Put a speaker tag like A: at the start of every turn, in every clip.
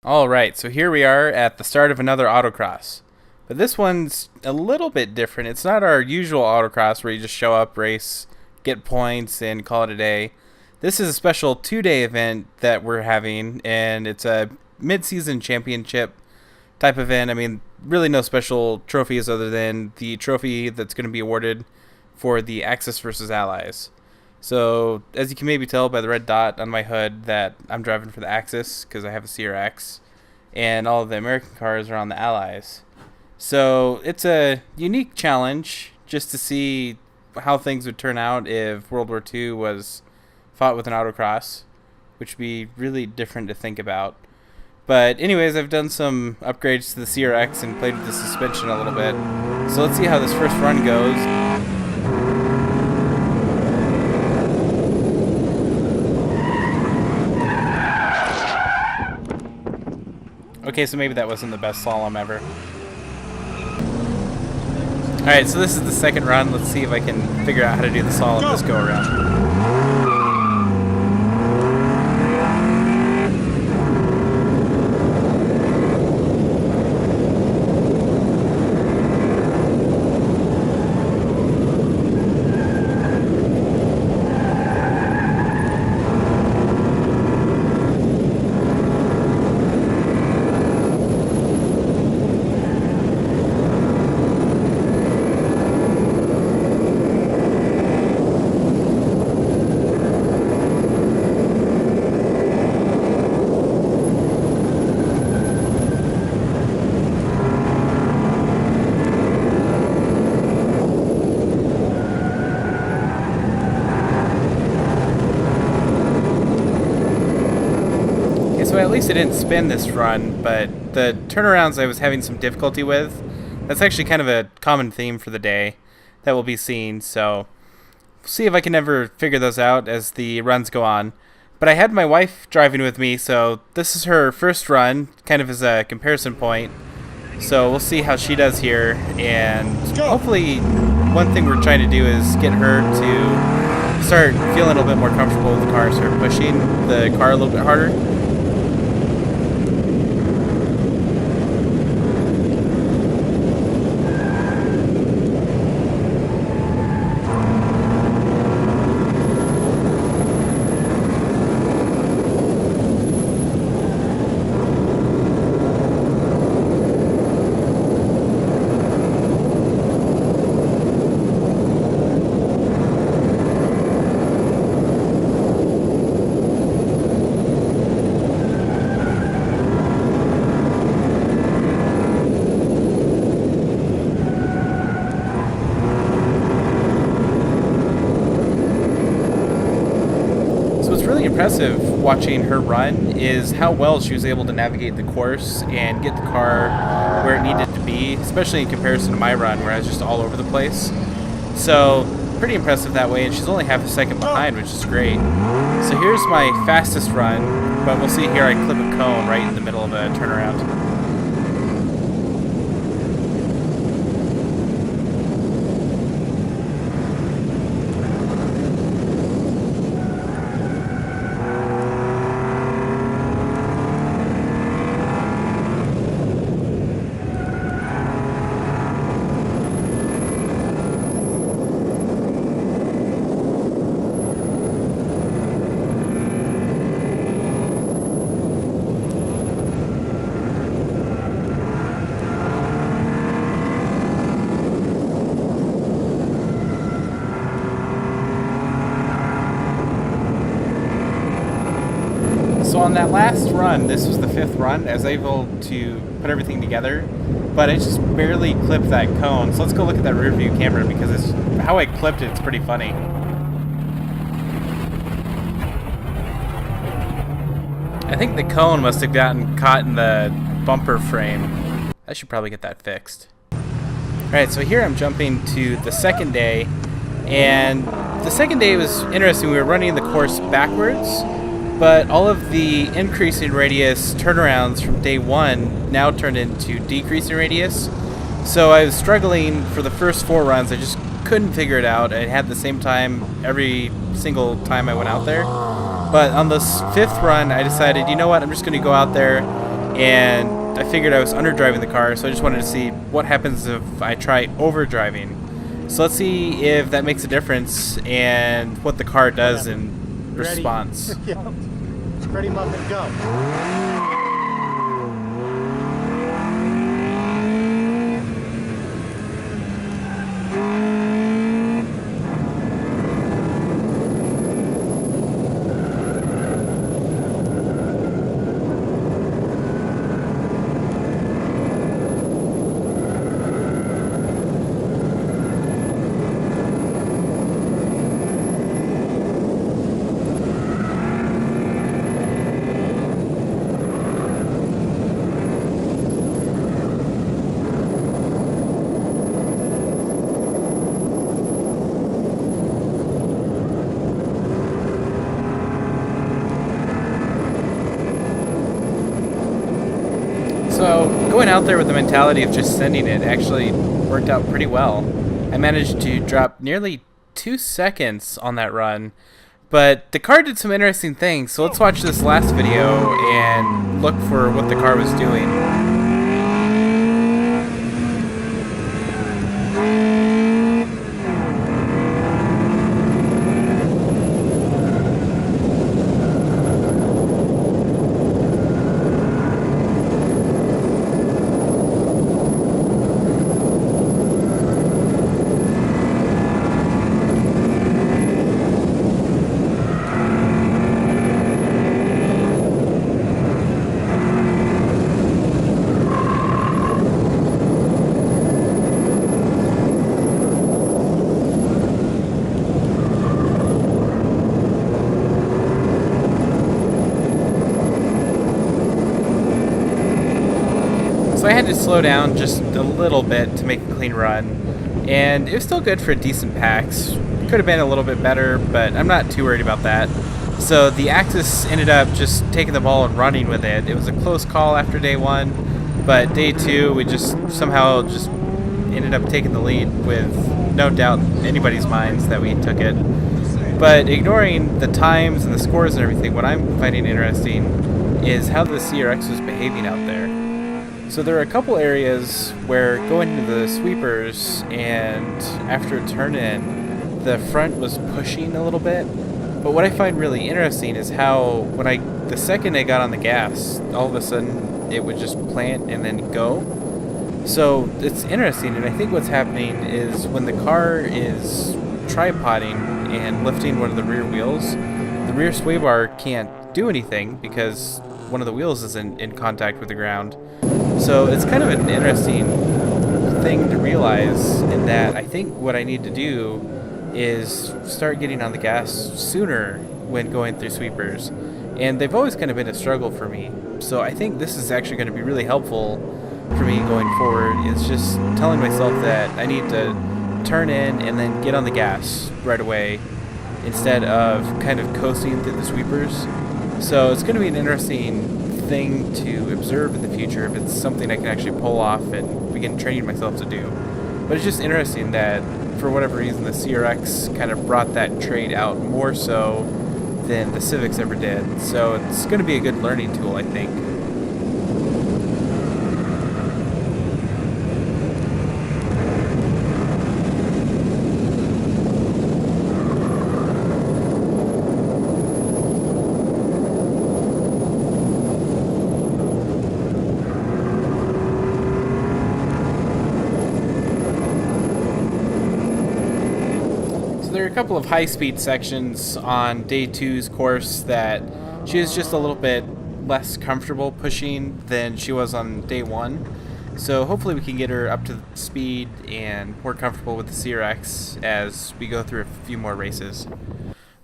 A: Alright, so here we are at the start of another autocross. But this one's a little bit different. It's not our usual autocross where you just show up, race, get points, and call it a day. This is a special 2-day event that we're having, and it's a mid-season championship type event. I mean, really no special trophies other than the trophy that's going to be awarded for the Axis versus Allies. So, as you can maybe tell by the red dot on my hood that I'm driving for the Axis because I have a CRX, and all of the American cars are on the Allies. So, it's a unique challenge just to see how things would turn out if World War II was fought with an autocross, which would be really different to think about. But anyways, I've done some upgrades to the CRX and played with the suspension a little bit. So let's see how this first run goes. Okay, so maybe that wasn't the best slalom ever. Alright, so this is the second run. Let's see if I can figure out how to do the slalom this go around. So at least I didn't spin this run, but the turnarounds I was having some difficulty with, that's actually kind of a common theme for the day that we'll be seeing, so we'll see if I can ever figure those out as the runs go on. But I had my wife driving with me, so this is her first run, kind of as a comparison point. So we'll see how she does here, and hopefully one thing we're trying to do is get her to start feeling a little bit more comfortable with the car, start pushing the car a little bit harder. Really impressive watching her run is how well she was able to navigate the course and get the car where it needed to be, especially in comparison to my run where I was just all over the place. So pretty impressive that way, and she's only half a second behind, which is great. So here's my fastest run, but we'll see here I clip a cone right in the middle of a turnaround. So on that last run, this was the 5th run, I was able to put everything together, but I just barely clipped that cone. So let's go look at that rear view camera because it's how I clipped it, it's pretty funny. I think the cone must have gotten caught in the bumper frame. I should probably get that fixed. Alright, so here I'm jumping to the second day, and the second day was interesting. We were running the course backwards, but all of the increasing radius turnarounds from day 1 now turned into decreasing radius. So I was struggling for the first 4 runs. I just couldn't figure it out. I had the same time every single time I went out there. But on this 5th run, I decided, you know what, I'm just going to go out there and I figured I was underdriving the car, so I just wanted to see what happens if I try overdriving. So let's see if that makes a difference and what the car does in response.
B: Yep. Ready, Muppet, go.
A: So going out there with the mentality of just sending it actually worked out pretty well. I managed to drop nearly 2 seconds on that run, but the car did some interesting things. So let's watch this last video and look for what the car was doing. So I had to slow down just a little bit to make a clean run, and it was still good for decent packs. Could have been a little bit better, but I'm not too worried about that. So the Axis ended up just taking the ball and running with it. It was a close call after day 1, but day 2 we just somehow just ended up taking the lead with no doubt in anybody's minds that we took it. But ignoring the times and the scores and everything, what I'm finding interesting is how the CRX was behaving out there. So there are a couple areas where going into the sweepers and after a turn-in, the front was pushing a little bit. But what I find really interesting is how the second I got on the gas, all of a sudden it would just plant and then go. So it's interesting, and I think what's happening is when the car is tripoding and lifting one of the rear wheels, the rear sway bar can't do anything because one of the wheels is in contact with the ground. So it's kind of an interesting thing to realize, in that I think what I need to do is start getting on the gas sooner when going through sweepers. And they've always kind of been a struggle for me. So I think this is actually going to be really helpful for me going forward. It's just telling myself that I need to turn in and then get on the gas right away instead of kind of coasting through the sweepers. So it's going to be an interesting thing to observe in the future if it's something I can actually pull off and begin training myself to do. But it's just interesting that for whatever reason the CRX kind of brought that trait out more so than the Civics ever did. So it's going to be a good learning tool, I think. There are a couple of high-speed sections on day 2's course that she was just a little bit less comfortable pushing than she was on day 1. So hopefully we can get her up to speed and more comfortable with the CRX as we go through a few more races.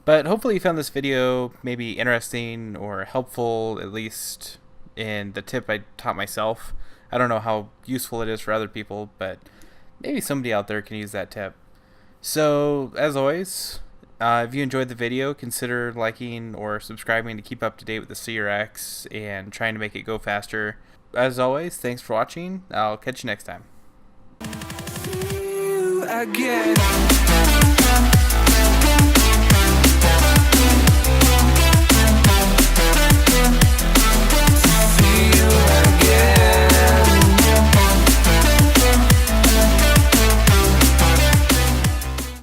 A: But hopefully you found this video maybe interesting or helpful, at least in the tip I taught myself. I don't know how useful it is for other people, but maybe somebody out there can use that tip. So, as always, if you enjoyed the video, consider liking or subscribing to keep up to date with the CRX and trying to make it go faster. As always, thanks for watching. I'll catch you next time.
C: See you again.